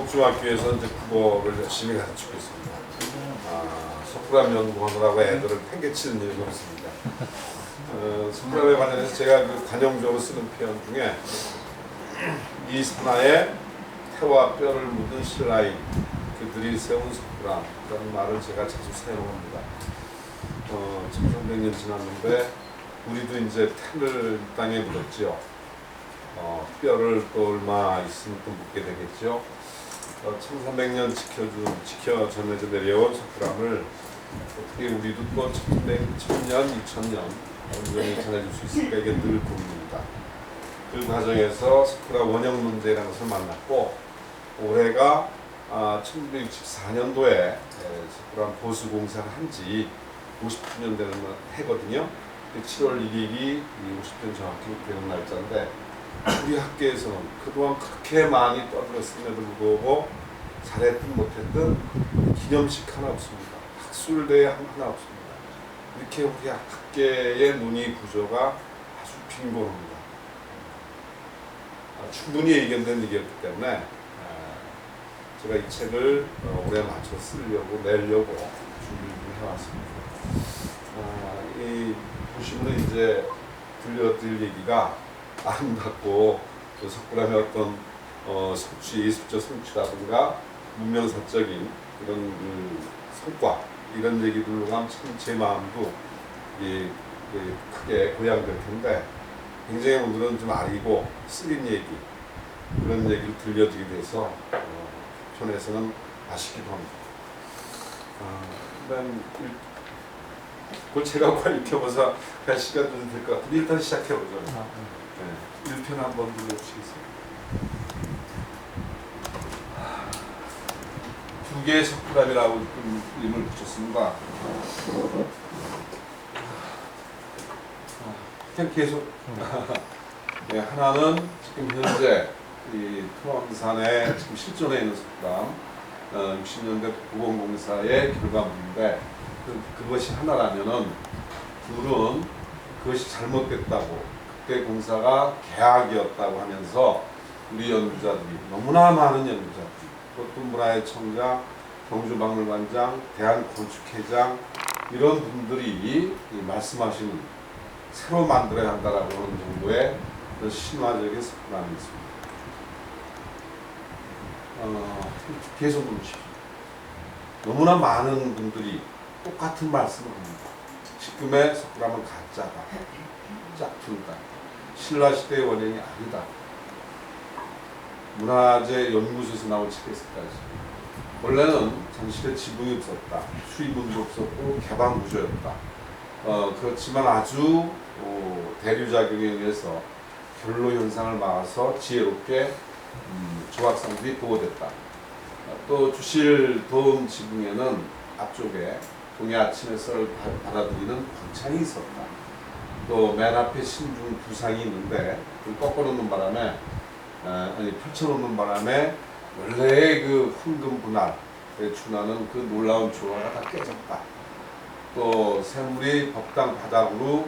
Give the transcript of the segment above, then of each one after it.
중학교에서 이제 국어를 열심히 가르치고 있습니다. 석굴암 연구하느라고 애들을 팽개치는 일이 없습니다. 석굴암에 관련해서 제가 그 관용적으로 쓰는 표현 중에 이 산하에 태와 뼈를 묻은 신라인 그들이 세운 석굴암 그런 말을 제가 자주 사용합니다. 1300년 지났는데 우리도 이제 태를 이 땅에 묻었지요. 뼈를 또 얼마 있으면 또 묻게 되겠죠. 1300년 지켜 전해져 내려온 석굴암을 어떻게 우리도 또 1000년, 2000년 온전히 전해줄 수 있을까 이게 늘 고민입니다. 그 과정에서 석굴암 원형 문제라는 것을 만났고 올해가 1964년도에 석굴암 보수 공사를 한 지 50주년 되는 해거든요. 7월 1일이 50년 정확히 되는 날짜인데 우리 학교에서는 그동안 그렇게 많이 떠들었음에도 불구하고 잘했든 못했든 기념식 하나 없습니다. 학술대회 하나 없습니다. 이렇게 우리 학계의 논의 구조가 아주 빈곤합니다. 충분히 예견된 얘기였기 때문에 제가 이 책을 올해 맞춰 쓰려고 내려고 준비를 해왔습니다. 보시면 이제 들려드릴 얘기가 아름답고 그 석굴암의 어떤 성취, 예술적 성취라든가 문명사적인 이런 그 성과 이런 얘기들로 하면 참 제 마음도 크게 고양될 텐데 굉장히 오늘은 좀 아리고 쓰린 얘기 그런 얘기를 들려드리게 돼서 편에서는 아쉽기도 합니다. 그걸 제가 과연 익혀봐서 갈 시간도 될 것 같은데 일단 시작해보죠. 네, 1편 한번 눌러주시겠어요? 두 개의 석굴암이라고 이름을 붙였습니다. 그냥 계속 네, 하나는 지금 현재 이 토왕산에 지금 실존해 있는 석굴암 60년대 보건공사의 결과물인데 그것이 하나라면은 둘은 그것이 잘못됐다고 그때 공사가 계약이었다고 하면서 우리 연구자들이 너무나 많은 연구자들이 그것도 문화의 청장, 경주박물관장, 대한건축회장 이런 분들이 말씀하시는 새로 만들어야 한다라고 하는 정도의 신화적인 석굴암이 있습니다. 계속 보십시오. 너무나 많은 분들이 똑같은 말씀을 합니다. 지금의 석굴암은 가짜다. 짝퉁이다. 신라시대의 원형이 아니다. 문화재 연구소에서 나온 책에서까지. 원래는 전시대 지붕이 없었다. 수리문도 없었고 개방 구조였다. 그렇지만 아주 대류작용에 의해서 결로 현상을 막아서 지혜롭게 조각상들이 보호됐다. 또 주실 도움 지붕에는 앞쪽에 동해 아침 햇살을 받아들이는 광창이 있었다. 또 맨 앞에 신중 두상이 있는데 꺾어놓는 바람에 펼쳐놓는 바람에 원래의 그 황금 분할에 준하는 그 놀라운 조화가 다 깨졌다. 또 샘물이 법당 바닥으로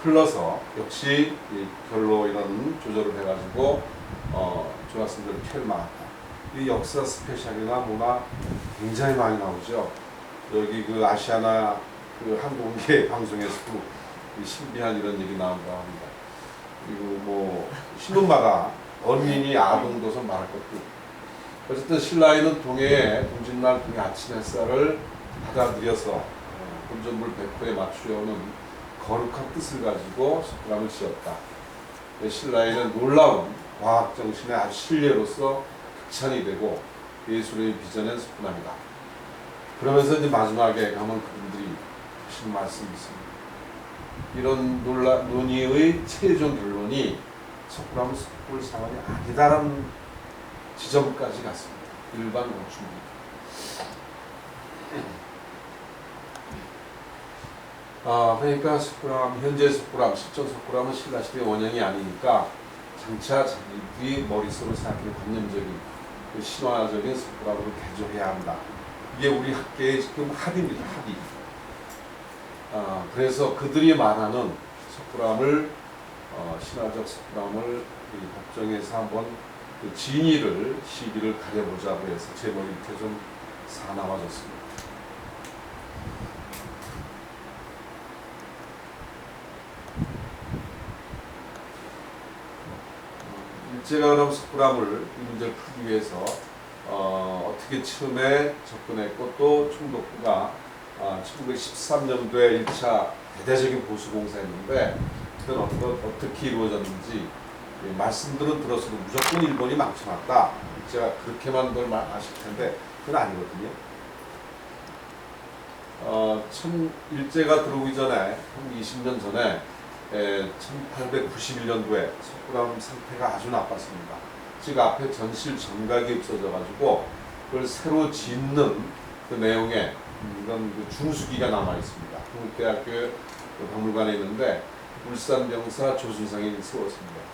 흘러서 역시 이 결로 이런 조절을 해가지고 조각상들을 피해를 막았다. 이 역사 스페셜이나 뭐나 굉장히 많이 나오죠. 여기 그 아시아나 그 항공기 방송에서도 신비한 이런 얘기 나온다고 합니다. 그리고 뭐 신문마다 언민이 아동도서 말할 것도 있고 어쨌든 신라인은 동해에 동짓날 동해 아침 햇살을 받아들여서 본전물 100호에 맞추려는 거룩한 뜻을 가지고 석굴암을 지었다. 신라인은 놀라운 과학정신의 아주 신뢰로서 극찬이 되고 예술의 빚어낸 석굴암이다. 그러면서 이제 마지막에 가면 그분들이 하신 말씀이 있습니다. 이런 논의의 최종 결론이 석굴암은 석굴사원이 아니다라는 지점까지 갔습니다. 일반 건축물입니다. 그러니까 석굴암, 현재 석굴암, 실존 석굴암은 신라시대의 원형이 아니니까 장차 자기들이 머릿속으로 생각하는 관념적인 그 신화적인 석굴암으로 개조해야 한다. 이게 우리 학계의 지금 합의입니다. 합의. 그래서 그들이 말하는 석굴암을 신화적 석굴암을 이 법정에서 한번 그 진이를 시비를 가려보자고 해서 제목이 이렇게 좀 사나워졌습니다. 일제가 그럼 석굴암을 이 문제를 풀기 위해서 어떻게 처음에 접근했고 또 충북부가 1913년도에 1차 대대적인 보수공사였는데 그건 어떻게 이루어졌는지 말씀들은 들었어도 무조건 일본이 망쳐놨다. 제가 그렇게만 걸 아실 텐데 그건 아니거든요. 일제가 들어오기 전에 한 20년 전에 1891년도에 석굴암 상태가 아주 나빴습니다. 즉 앞에 전실 정각이 없어져 가지고 그걸 새로 짓는 그 내용에 이런 그 중수기가 남아 있습니다. 국대학교 그 박물관에 있는데 울산 병사 조순상이 세웠습니다.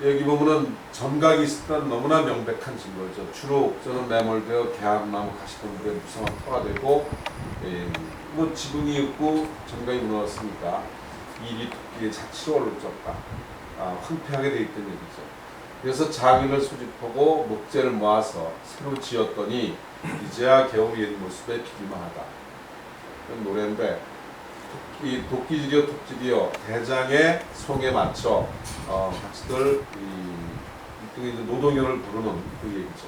여기 보면은 정각이 있었던 너무나 명백한 증거죠. 주로 옥저는 매몰되어 개암나무 가시덤불에 무성한 터가 되고 뭐 지붕이 있고 정각이 무너졌으니까 일이 토끼의 자치로 얼룩졌다. 황폐하게 돼 있던 얘기죠. 그래서 장인을 소집하고 목재를 모아서 새로 지었더니 이제야 겨우 옛 모습에 비기만하다. 그런 노래인데 도끼질이여 톱질이여 대장의 송에 맞춰 같이들 일종의 노동요를 부르는 그 얘기죠.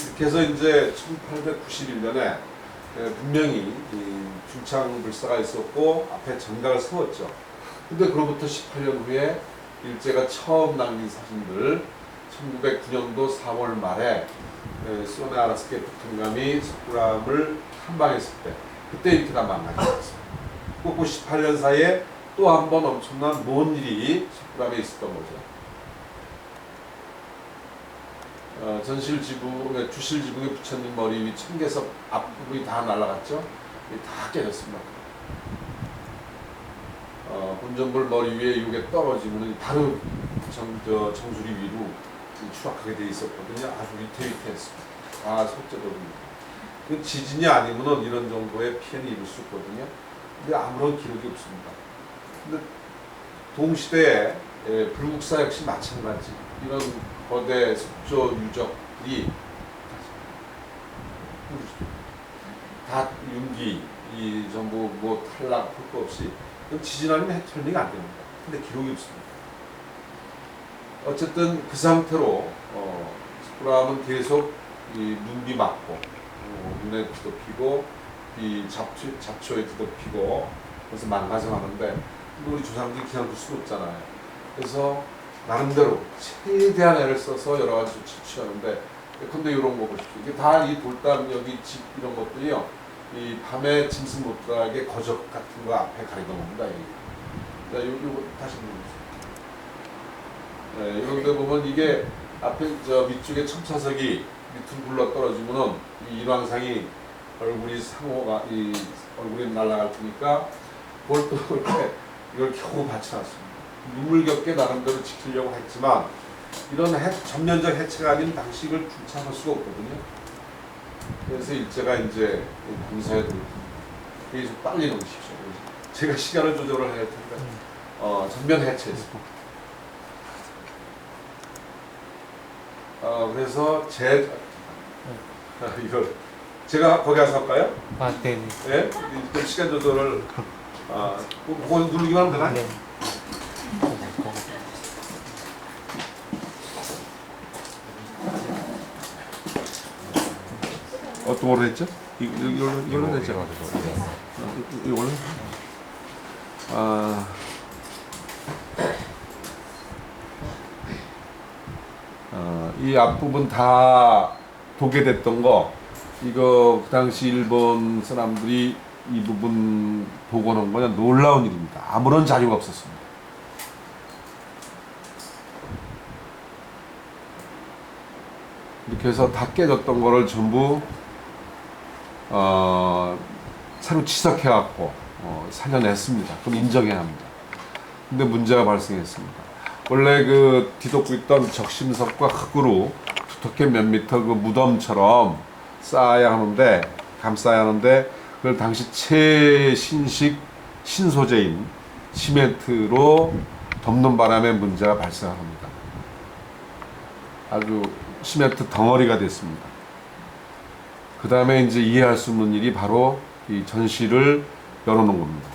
이렇게 해서 이제 1891년에 분명히 중창불사가 있었고 앞에 정각을 세웠죠. 근데 그로부터 18년 후에 일제가 처음 남긴 사진들 1909년도 4월 말에 소네 아라스케 부통감이 석굴암을 탐방했을 때 그때 이렇게 다 망가졌어요. 그 18년 사이에 또 한 번 엄청난 먼 일이 석굴암에 있었던 거죠. 전실 지붕, 주실 지붕의 부처님 머리 위 청계석 앞부분이 다 날아갔죠. 다 깨졌습니다. 본전불 머리 위에 이게 떨어지면 바로 정수리 위로 추락하게 돼 있었거든요. 아주 위태위태했습니다. 다 속죄거든요. 그 지진이 아니면은 이런 정도의 피해는 입을 수 있거든요. 근데 아무런 기록이 없습니다. 근데 동시대에 불국사 역시 마찬가지. 이런 거대 속조 유적들이 다 윤기, 전부 뭐 탈락, 할 거 없이 지진 아니면 해처리가 안 됩니다. 근데 기록이 없습니다. 어쨌든 그 상태로 석굴암은 계속 눈비 맞고 눈에 뒤덮이고 잡초에 뒤덮이고 그래서 망가져가는데 우리 조상들이 그냥 둘 수가 없잖아요. 그래서 나름대로 최대한 애를 써서 여러 가지 조치를 취하는데 근데 이런 거 보십시오. 이게 다 이 돌담 여기 집 이런 것들이요. 이 밤에 짐승 못 들어가게 거적 같은 거 앞에 가리던 겁니다. 자, 요거 다시 보세요. 네, 이런 데 보면 이게 앞에 저 밑쪽에 첨차석이 밑으로 굴러 떨어지면은 이 일왕상이 얼굴이 상호가 얼굴이 날아갈 테니까 그걸 또 이렇게 이걸 겨우 받쳐놨습니다. 눈물겹게 나름대로 지키려고 했지만 이런 전면적 해체가 아닌 당시 이걸 중창할 수가 없거든요. 그래서 일제가 이제 공사에 계속 빨리 넣으십시오. 제가 시간을 조절을 해야 할 텐데 전면 해체했습니다. 그래서 이걸 제가 거기 가서 할까요? 네. 네? 그 시간 조절을 그거 누르기만 하면 되나요? 네. 어떤 걸로 했죠? 이걸로 했죠. 이걸로? 이 앞부분 다 도개됐던 거 이거 그 당시 일본 사람들이 이 부분 복원한 거는 놀라운 일입니다. 아무런 자료가 없었습니다. 이렇게 해서 다 깨졌던 거를 전부 새로 치석해갖고 살려냈습니다. 그럼 인정해야 합니다. 근데 문제가 발생했습니다. 원래 그 뒤덮고 있던 적심석과 흙으로 두텁게 몇 미터 그 무덤처럼 쌓아야 하는데 감싸야 하는데 그걸 당시 최신식 신소재인 시멘트로 덮는 바람에 문제가 발생합니다. 아주 시멘트 덩어리가 됐습니다. 그 다음에 이제 이해할 수 없는 일이 바로 이 전시를 열어놓은 겁니다.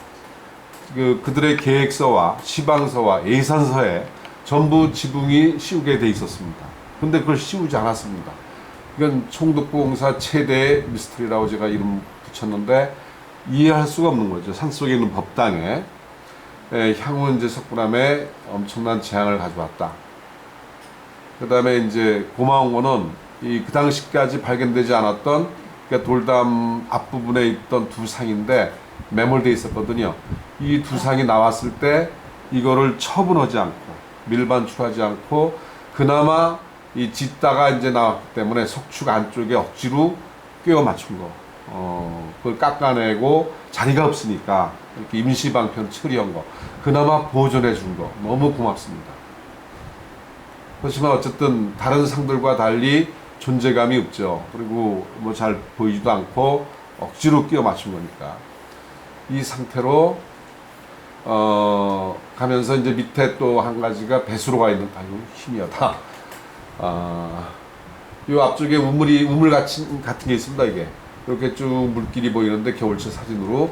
그들의 계획서와 시방서와 예산서에 전부 지붕이 씌우게 돼 있었습니다. 근데 그걸 씌우지 않았습니다. 이건 총독부공사 최대의 미스터리라고 제가 이름 붙였는데 이해할 수가 없는 거죠. 산속에 있는 법당에 향후 이제 석굴암에 엄청난 재앙을 가져왔다. 그 다음에 이제 고마운 거는 그 당시까지 발견되지 않았던 그러니까 돌담 앞부분에 있던 두 상인데 매몰되어 있었거든요. 이 두 상이 나왔을 때 이거를 처분하지 않고 밀반출하지 않고 그나마 이 짓다가 이제 나왔기 때문에 석축 안쪽에 억지로 꿰어 맞춘 거. 그걸 깎아내고 자리가 없으니까 이렇게 임시방편 처리한 거. 그나마 보존해 준 거. 너무 고맙습니다. 그렇지만 어쨌든 다른 상들과 달리 존재감이 없죠. 그리고 뭐 잘 보이지도 않고 억지로 끼워 맞춘 거니까. 이 상태로 가면서 이제 밑에 또 한 가지가 배수로가 있는 아유 희미하다. 이 앞쪽에 우물 같은 게 있습니다. 이게 이렇게 쭉 물길이 보이는데 겨울철 사진으로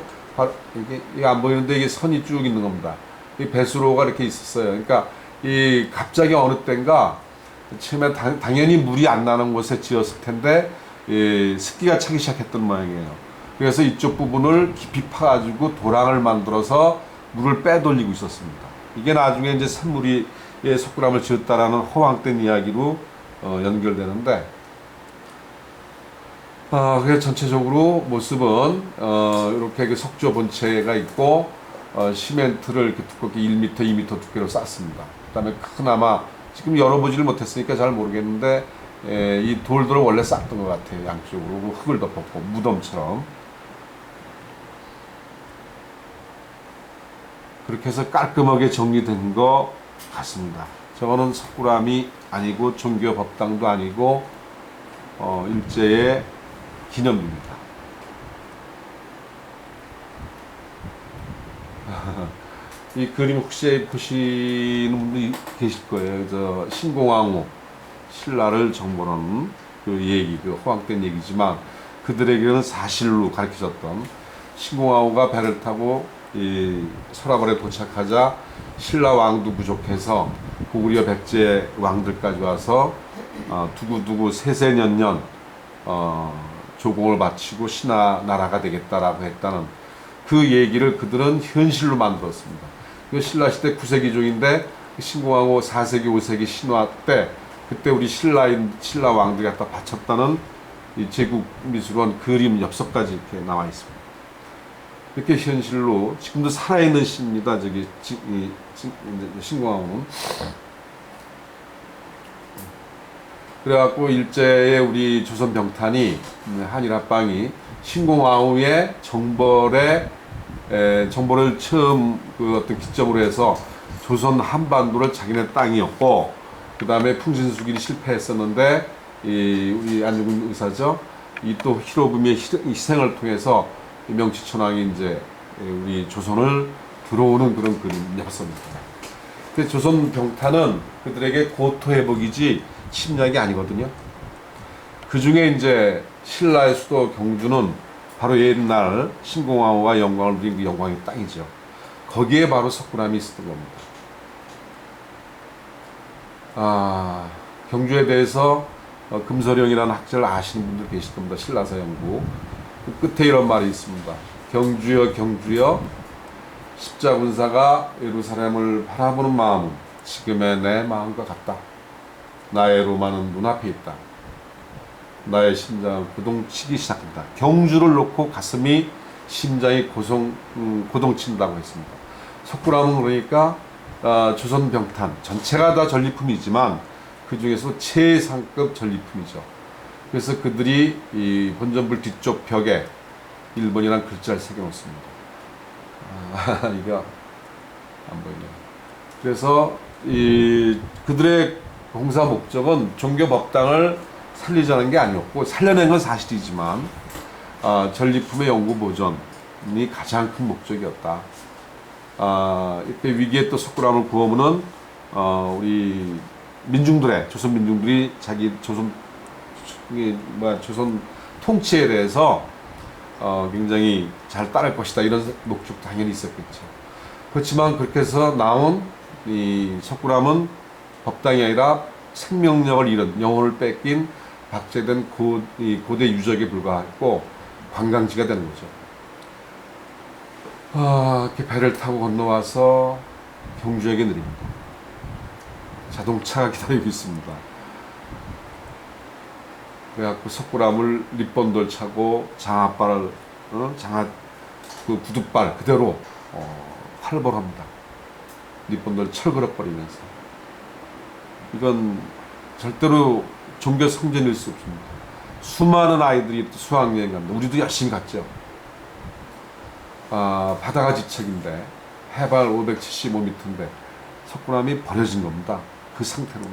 이게 안 보이는데 이게 선이 쭉 있는 겁니다. 이 배수로가 이렇게 있었어요. 그러니까 이 갑자기 어느 때인가 처음에 당연히 물이 안 나는 곳에 지었을 텐데 습기가 차기 시작했던 모양이에요. 그래서 이쪽 부분을 깊이 파가지고 도랑을 만들어서 물을 빼돌리고 있었습니다. 이게 나중에 이제 샘물이 석굴암을 지었다라는 허황된 이야기로 연결되는데, 그래서 전체적으로 모습은 이렇게 석조 본체가 있고 시멘트를 이렇게 두껍게 1m, 2m 두께로 쌌습니다. 그다음에 그나마 지금 열어보지를 못했으니까 잘 모르겠는데 이 돌들은 원래 쌌던 것 같아요. 양쪽으로 흙을 덮었고 무덤처럼. 그렇게 해서 깔끔하게 정리된 것 같습니다. 저거는 석굴암이 아니고 종교 법당도 아니고 일제의 기념입니다. 이 그림 혹시 보시는 분도 계실 거예요. 저 신공항후 신라를 정벌하는 그 얘기, 그 허황된 얘기지만 그들에게는 사실로 가르쳐졌던 신공항후가 배를 타고 이 설화벌에 도착하자 신라 왕도 부족해서 고구려 백제 왕들까지 와서 두고두고 세세년년 조공을 바치고 신하 나라가 되겠다라고 했다는 그 얘기를 그들은 현실로 만들었습니다. 그 신라 시대 9세기종인데 신공항후 4세기 5세기 신화 때 그때 우리 신라 왕들이 갖다 바쳤다는 이 제국미술원 그림 엽서까지 이렇게 나와 있습니다. 이렇게 현실로 지금도 살아있는 시입니다. 저기 신공항후는. 그래갖고 일제의 우리 조선 병탄이 한일합방이 신공항후의 정벌을 처음 그 어떤 기점으로 해서 조선 한반도를 자기네 땅이었고 그 다음에 풍신수길이 실패했었는데 우리 안중근 의사죠. 이 또 히로부미의 희생을 통해서 명치천왕이 이제 우리 조선을 들어오는 그런 그림 엽서입니다. 근데 조선 병탄은 그들에게 고토 회복이지 침략이 아니거든요. 그 중에 이제 신라의 수도 경주는 바로 옛날 신공항후가 영광을 누린 그 영광의 땅이죠. 거기에 바로 석굴암이 있었던 겁니다. 경주에 대해서 금서령이라는 학자를 아시는 분들 계실 겁니다. 신라사 연구. 그 끝에 이런 말이 있습니다. 경주여 경주여 십자군사가 예루살렘을 바라보는 마음은 지금의 내 마음과 같다. 나의 로마는 눈앞에 있다. 나의 심장은 고동치기 시작한다. 경주를 놓고 가슴이 심장이 고동친다고 했습니다. 석굴암은 그러니까 조선 병탄 전체가 다 전리품이지만 그 중에서 최상급 전리품이죠. 그래서 그들이 이 본전불 뒤쪽 벽에 일본이라는 글자를 새겨놓습니다. 이거 안 보이네요. 그래서 그들의 공사 목적은 종교 법당을 살리자는 게 아니었고 살려낸 건 사실이지만 전리품의 연구 보존이 가장 큰 목적이었다. 이때 위기에 또 석굴암을 구하면은 우리 민중들의 조선 민중들이 자기 조선 조선 통치에 대해서 굉장히 잘 따를 것이다 이런 목적도 당연히 있었겠죠. 그렇지만 그렇게 해서 나온 이 석굴암은 법당이 아니라 생명력을 잃은 영혼을 뺏긴 박제된 고대 유적에 불과했고 관광지가 되는 거죠. 이렇게 배를 타고 건너와서 경주에게 내립니다. 자동차가 기다리고 있습니다. 그래갖고 석굴암을 립본돌 차고 장압발을 그 구둣발 그대로 활보합니다. 립본돌 철그럭 버리면서. 이건 절대로 종교 성전일 수 없습니다. 수많은 아이들이 수학여행 갑니다. 우리도 열심히 갔죠. 바다가 지척인데 해발 575m인데 석굴암이 버려진 겁니다. 그 상태로.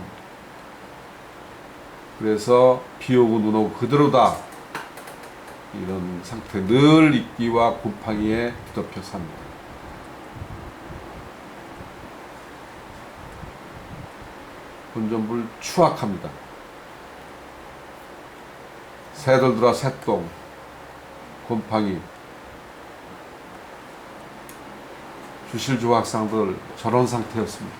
그래서 비 오고 눈 오고 그대로다. 이런 상태 늘 이끼와 곰팡이에 뒤덮여 삽니다. 본전불 추악합니다. 새들 들어 새똥, 곰팡이, 주실조학상들 저런 상태였습니다.